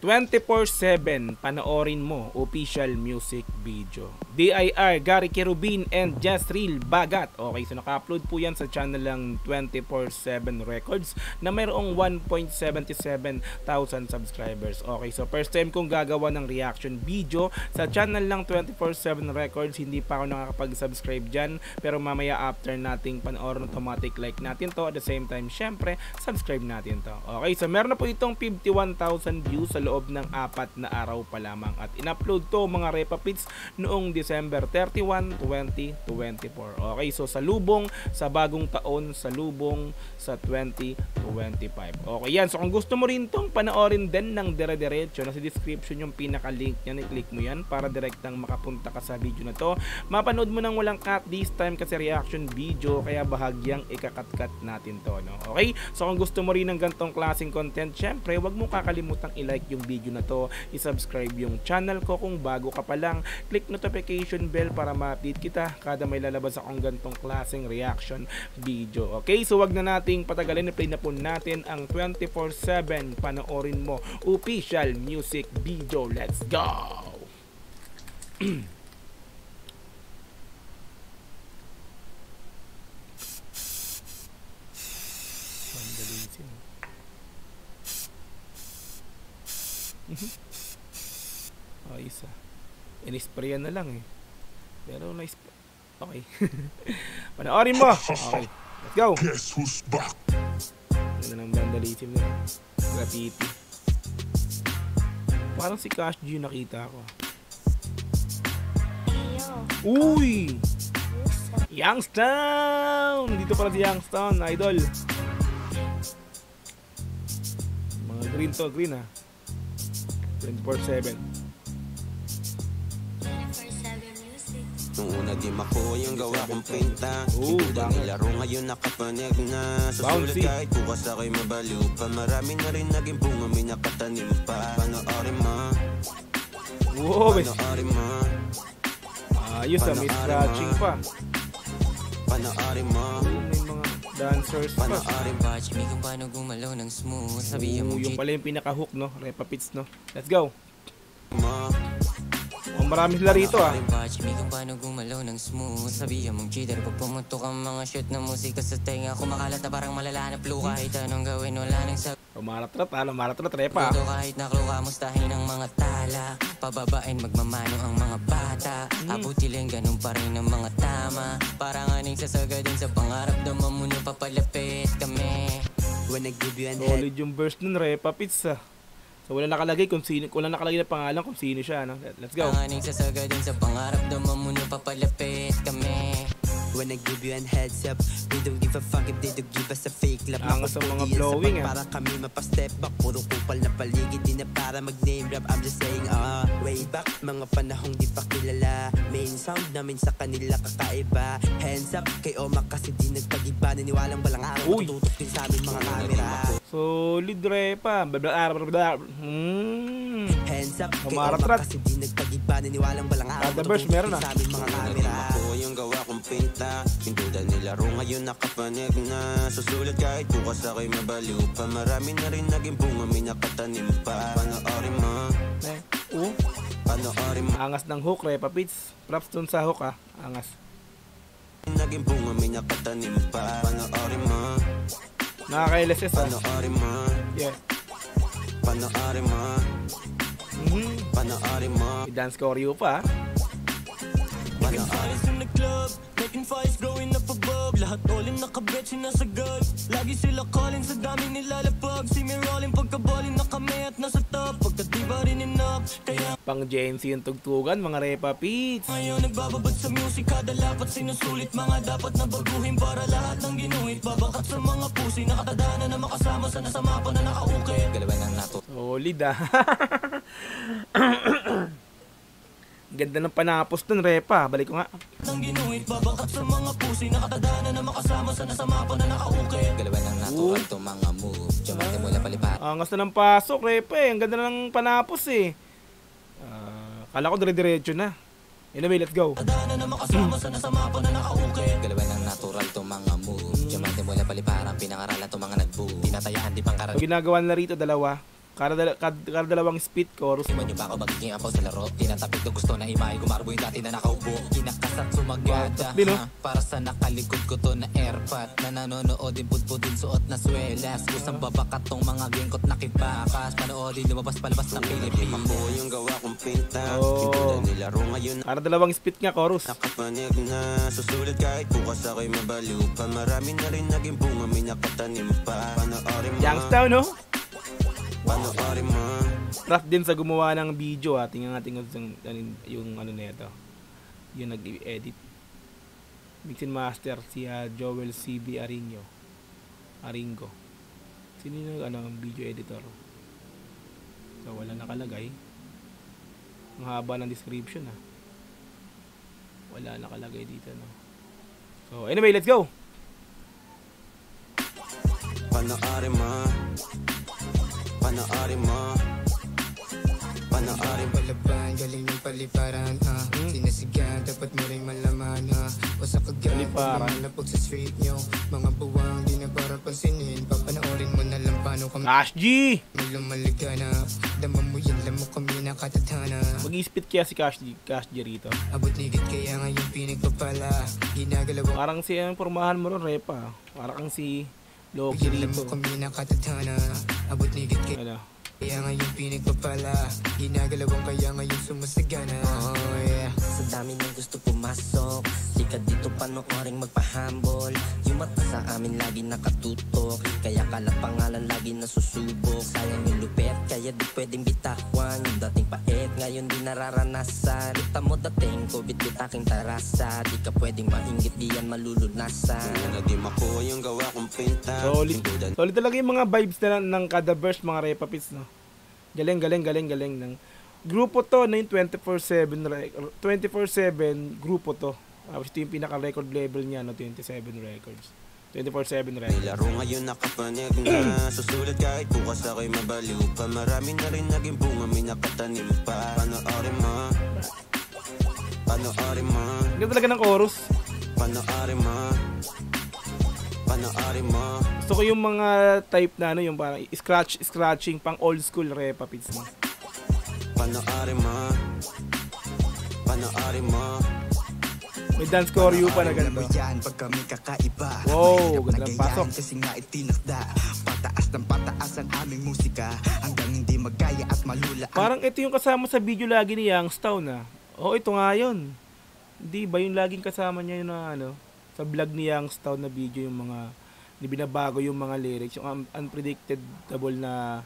24/7 panoorin mo official music video. DIR, Gary Kerubin and Jezreel Bagat. Okay, so naka-upload po yan sa channel lang 24/7 Records na mayroong 1.77 thousand subscribers. Okay, so first time kong gagawa ng reaction video sa channel lang 24/7 Records. Hindi pa ako nakakapag-subscribe dyan, pero mamaya after nating panoorin, automatic like natin to. At the same time, syempre, subscribe natin to. Okay, so meron na po itong 51,000 views sa loob ng 4 na araw pa lamang. At in-upload to mga Repa Pits noong December 31, 2024. Okay, so salubong sa bagong taon, salubong sa 2025. Okay, yan. So kung gusto mo rin tong panoorin din ng dire-diretso, nasa description yung pinaka-link yan, i-click mo yan para direktang makapunta ka sa video na to. Mapanood mo nang walang cut this time kasi reaction video, kaya bahagyang ikakat-cut natin to, no? Okay, so kung gusto mo rin ng gantong klaseng content, syempre wag mo kakalimutang i-like yung video na to, i-subscribe yung channel ko kung bago ka pa lang, click notification bell para ma-update kita kada may lalabas akong gantong klaseng reaction video. Okay, so wag na nating patagalin, i-play na po natin ang 24/7 panoorin mo official music video. Let's go. Ayos ah. In-sprayan na lang eh. Pero okay. Panoorin mo. Okay. Let's go. Guess who's back? Ganda ng vandalism na. Graffiti. Parang si Cash G nakita ko. Uy! Youngstown! Dito pala si Youngstown, idol. Mga green to, green ha. 24/7. Nung una di makuha yung gawa kong pinta. Sinduda nilaro ngayon nakapaneg na. Susulat kahit bukas ako'y mabaliw pa. Marami na rin naging bunga, may nakatanim pa. Panoorin mo. Wow, panoorin mo. Ayos ah, may scratching pa. Panoorin mo. May mga dancers pa. Panoorin mo. Watch me kung paano gumalaw ng smooth. Sabihin mo yung pala yung pinaka-hook, no? Repa Pits, no? Let's go. Marami sila rito ah. Watch me kung paano gumalaw ng smooth. Sabihan mong cheater pag pumutok ang mga shoot ng musika sa tenga. Kumakalat na parang malala na flu. Kahit anong gawin wala nang sagot. Lumaratrat ah, lumaratrat repa. Dito kahit naklo kamustahin ang mga tala. Pababain magmamano ang mga bata. Abuti lang ganun pa rin ang mga tama. Parang aning sasagadin sa pangarap. Daman mo na papalapit kami. When I give you an head. Solid yung verse nun, Repa Pits ah. So wala nakalagay kung sino, wala nakalagay na pangalan kung sino siya, no? Let's go. Ang aning sasagadin sa pangarap, daman mo na papalapit kami. When I give you an heads up, we don't give a fuck if they do give us a fake love. Ang sa mga blowing ah. Para kami mapastep back, puro kupal na paligid, di na para mag-name rap. I'm just saying way back, mga panahong di pa kilala. Main sound namin sa kanila kakaiba. Hands up, kay Oma kasi di nagpag-iba. Naniwalang balang araw, matututok din sa amin mga camera. Solid Repa. Hands up, kay Oma kasi di nagpag-iba. Naniwalang balang araw, matututok din sa amin mga camera. Yung gawa kong pinta, sinduda nilaro ngayon nakapaneg na. Susulat kahit bukas ako'y mabaliw pa. Marami na rin naging bunga, may nakatanim pa. Panoorin mo. Panoorin mo. Angas ng hook, Repa Pits. Props dun sa hook ah. Angas. Naging bunga, may nakatanim pa. Panoorin mo. Nakaka-LSS ah. Panoorin mo. Yeah. Panoorin mo. Panoorin mo. May dance choreo pa ah. In the club, making fights growing up above. Lahat all in nakabet, sinasagad. Lagi sila calling, sa dami nilalapag. See me rolling, pagkabalin na kami at nasa top. Pagkat di ba rin enough, kaya pang Gen Z yung tugtugan, mga Repa Pits. Ngayon nagbababad sa music, kada lapat sinusulit. Mga dapat na baguhin para lahat ng ginuhit. Babakat sa mga pusi, nakatadana na makasama sa nasa mapa na nakaukit. Galawan ng nato. Solid ah. Ganda ng panapos dun, Repa. Balik ko nga. Nang ginuhit, babakat sa mga pusi, nakatadana na makasama sa nasa mapa na nakaukit. Galawan ng natural to mga move. Diamante mula palipat. Angas na ng pasok, Repa eh. Ang ganda ng panapos eh. Kala ko dire-diretso na. Anyway, let's go. Nakatadana na makasama sa nasa mapa na nakaukit. Galawan ng natural to mga move. Diamante mula paliparang pinangaralan to mga nag-boom. Tinatayaan di pang So, ginagawa na rito dalawa. Kada dalawang spit chorus. Iwan nyo ba ako magiging apaw sa laro? Tinatapik na gusto na imahe Gumarbo yung dati na nakaupo. Kinakas at sumagada para sa nakalikod ko to na airpot. Na nanonood din pudpudin suot na swelas. Kusang babakat tong mga gengkot na kibakas. Panoodin lumabas palabas ng Pilipinas. Ako yung gawa kong pinta. Pintulan nilaro ngayon. Kada dalawang spit nga chorus. Nakapanig na susulit kahit bukas ako'y mabaliw pa. Marami na rin naging bunga may nakatanim pa. Panoorin mo Youngstown, no? Panoorin mo. Craft din sa gumawa ng video ha. Tingnan natin yung ano nito. Yung nag-edit. Mix and master si Joel CB Aringo. Sino yung video editor? So wala nakalagay. Ang haba ng description ha. Wala nakalagay dito no. So anyway, let's go. Panoorin mo. Panoorin mo. Panoorin mo. Palaban, galing ng paliparan Sinasigan, dapat mo rin malaman Wasak agad, malapag sa street nyo. Mga buwang, di na para pansinin. Papanoorin mo na lang paano kami Cash G! may lumaliganap. Dama mo yan, lamok kami nakatadhana. Mag-i-spit kaya si Cash G rito. Abot nigit kaya ngayon pinagpapala. Ginagalaw Parang si pormahan mo ron, Repa. Parang si Loki yan, rito. lamok kami nakatadhana. Abot nigit Ano? kaya ngayon pinagpapala. Ginagalaw kaya ngayon sumasagana. Oh yeah. Sa dami ng gusto pumasok, di ka dito panooring magpahambol. Yung mata sa amin lagi nakatutok, kaya kalat pangalan lagi nasusubok. Sayang yung lupet, kaya di pwedeng bitawan. Yung dating pait, ngayon di nararanasan. Kita mo dating ko, bit-bit aking tarasa. Di ka pwedeng maingit, di yan malulunasan. Naging ako yung gawa kong pinta. Solid talaga yung mga vibes na ng kada verse, mga Repapits, no? Galing ng grupo to na yung 24/7 grupo to. Ito yung pinaka-record label niya, no? 27 Records. 24/7 Records. Nilaro ngayon nakapanig na susulit kahit bukas ako'y mabaliw pa. Marami na rin naging bunga may nakatanim pa. Panoorin mo. Panoorin mo. Ganda talaga ng chorus. Panoorin mo. Panoorin mo. Gusto ko yung mga type na yung parang scratching pang old school Repapits mo. Panoorin mo. Panoorin mo. May dance choreo pa na ganito. Pag kami kakaiba. Wow, ganda ng pasok. Kasi nga itinakda. Pataas ng pataas ang aming musika. Hanggang hindi magkaya at malula. Parang ito yung kasama sa video lagi ni Youngstown na. Oh, ito nga yun. Hindi ba yung laging kasama niya yun na sa vlog ni Youngstown na video yung mga binabago yung mga lyrics, yung unpredictable na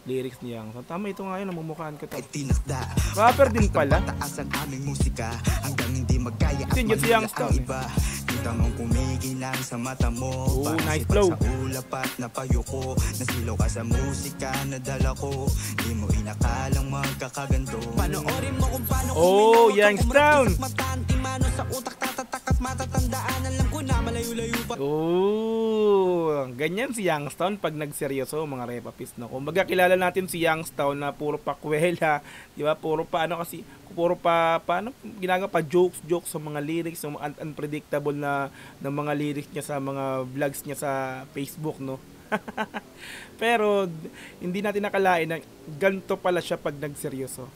lyrics ni Youngstown. Tama, ito nga yun, namumukhaan ko to. Itinakda. Rapper din pala. Pataas ang aming musika. Hanggang hindi magkaya at Yun, si malula Youngstown, ang iba. Kita mong kumikinang sa mata mo. Oh, Parang nice sipat flow. sa ulap at napayuko. Nasilaw ka sa musika na dala ko. Di mo inakalang magkakaganto. Panoorin mo kung paano Oh, Youngstown! Mano sa utak tatatak at matatandaan. Alam ko na malayo-layo pa. Oh, ganyan si Youngstown pag nagseryoso, mga Repapits, no? Kumbaga kilala natin si Youngstown na puro pa kwela, di ba? Puro pa ginagawa pa jokes sa mga lyrics, yung unpredictable na mga lyrics niya sa mga vlogs niya sa Facebook, no? Pero hindi natin nakalain na ganito pala siya pag nagseryoso.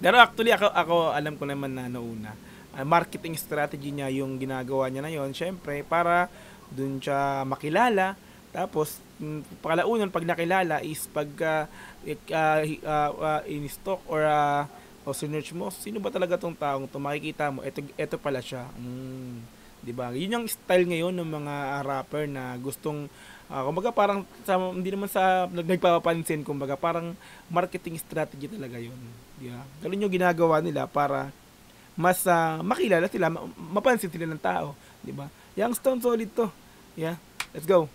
Pero actually ako alam ko naman na nauna. Marketing strategy niya yung ginagawa niya na yon, syempre para dun siya makilala. Tapos pakalaunan pag nakilala is pag in-stock or sinearch mo, sino ba talaga tong taong to, makikita mo ito pala siya. 'Di ba? Yun yung style ngayon ng mga rapper na gustong kumbaga parang hindi naman sa nagpapapansin, kumbaga parang marketing strategy talaga yun. Di ba? Ganun yung ginagawa nila para mas makilala sila, mapansin sila ng tao, di ba? Youngstown, solid to. Yeah, let's go.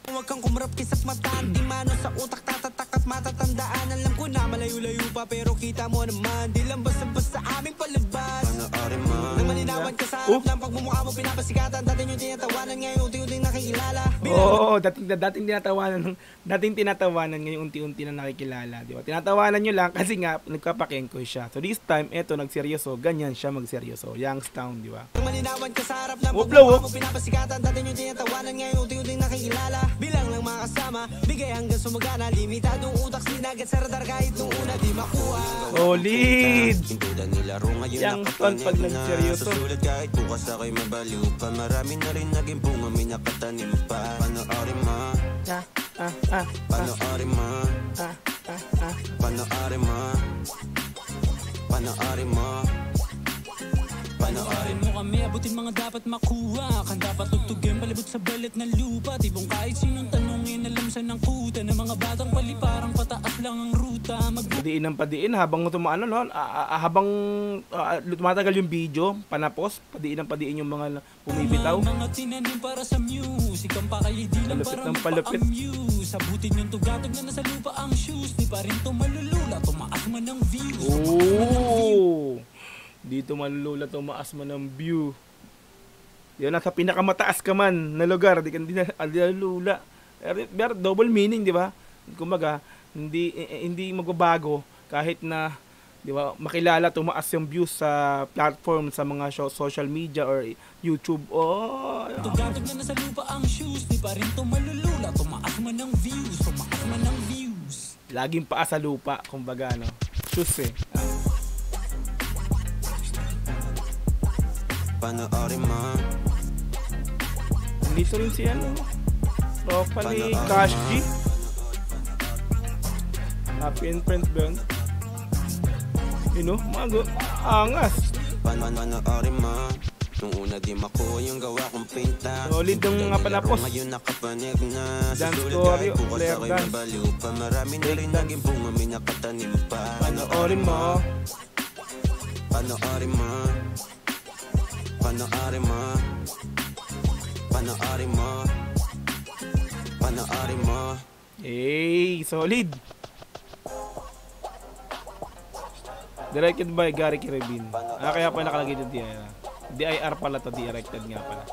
Huwag kang kumarap kisat mataan. Di mano sa utak tatatak at matatandaan. Alam ko na malayo-layo pa pero kita mo naman. Di lang basta-basta aming palabas. Panoorin mo. Nang malinawan ka sa harap ng pagmumukha mo pinapasikatan. Dati yung tinatawanan ngayon unti-unti nakikilala. Oo, dating tinatawanan ngayon unti-unti na nakikilala, di ba? Tinatawanan nyo lang kasi nga nagpapakengkoy siya. So this time, eto nagseryoso, ganyan siya magseryoso. Youngstown, di ba? Nang malinawan ka sa harap ng Whoop, blow, pagmumukha mo pinapasikatan. Dati yung tinatawanan ngayon unti-unti nakikilala. Bilang lang mga kasama kasama. Bigay hanggang sumagana, limitadong utak sinagat sa radar kahit nung una di makuha. Solid! Hintudan nilaro ngayon Yang ton pag nagseryoso. Susulat kahit bukas ako'y mabaliw pa. Marami na rin naging bunga, may nakatanim pa. Panoorin mo, panoorin mo, panoorin mo, panoorin mo. Panoorin mo kami, abutin mga dapat makuha. Kan dapat tutugin, palibot sa balat ng lupa. Tibong kahit sinong tanongin, alam sa ng kuta. Na mga batang paliparang pataas lang ang ruta. Padiin ng padiin habang tumaano, no? Habang tumatagal yung video, panapos, padiin ng padiin yung mga bumibitaw. Mga tinanim para sa music. Ang pakay di lang parang pa-amuse. Abutin yung tugatog na nasa lupa ang shoes. Di pa rin tumalulula, tumaas man ang views. Oh! Dito malulula, tumaas man ang view. Yan, nasa pinakamataas ka man na lugar, di ka nalulula. Pero double meaning, di ba? Kumbaga, hindi magbabago kahit na, di ba, makilala, tumaas yung views sa platform, sa mga social media or YouTube. Oh! Tugatog na nasa lupa ang shoes. Di pa rin tumalulula, tumaas man ang views. Tumaas man ang views. Laging paa sa lupa, kumbaga, no? Shoes, eh. Panoorin mo, Dito rin si ano, tropa ni Cash G. Happy and Friends ba yun? You know, mga angas. panoorin mo. Nung una di makuha yung gawa kong pinta. Solid yung mga panapos. Ngayon nakapanig na. Dance Susulat story, kahit bukas player ako'y dance. mabaliw pa. Marami na rin naging bunga, may nakatanim pa. Panoorin mo. Panoorin mo, panoorin mo, panoorin mo, panoorin mo. Hey, solid. Directed by Gary Kiribin. Kaya pa nakalagay dito DIR. DIR pala to, directed nga pala.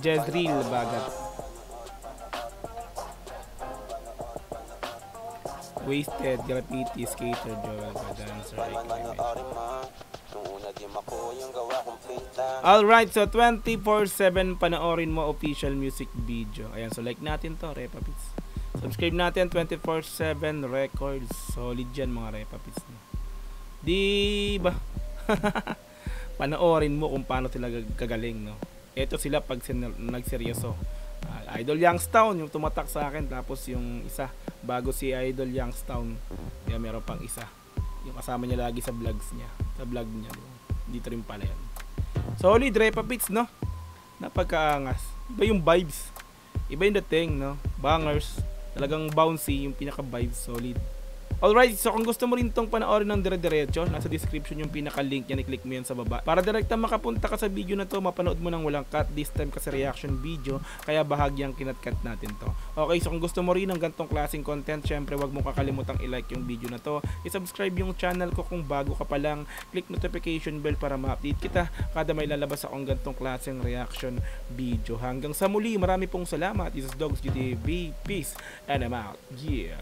Jezreel Bagat. Wasted, Graffiti, Skater, Joel, Dancer, Alright, so 24/7 panoorin mo official music video. Ayan, so like natin to, Repapits. Subscribe natin, 24/7 Records. Solid yan mga Repapits. Di ba? Panoorin mo kung paano sila kagaling, no? Ito sila pag nagseryoso. Idol Youngstown yung tumatak sa akin, tapos yung isa bago si Idol Youngstown, kaya meron pang isa yung kasama niya lagi sa vlogs niya, sa vlog niya, dito rin pala yan. Solid Repapits, no? Napagkaangas, iba yung vibes, iba yung dating, no? Bangers, talagang bouncy yung pinaka vibes. Solid. Alright, so kung gusto mo rin itong panoorin ng dire-diretso, nasa description yung pinaka-link yan, i-click mo yan sa baba. Para direkta makapunta ka sa video na to, mapanood mo nang walang cut, this time kasi reaction video, kaya bahagyang kinat-cut natin to. Okay, so kung gusto mo rin ng gantong klaseng content, syempre wag mo kakalimutang i-like yung video na to, i-subscribe yung channel ko kung bago ka pa lang, click notification bell para ma-update kita kada may lalabas akong gantong klaseng reaction video. Hanggang sa muli, marami pong salamat. This is Dogs GTV, peace, and I'm out. Yeah.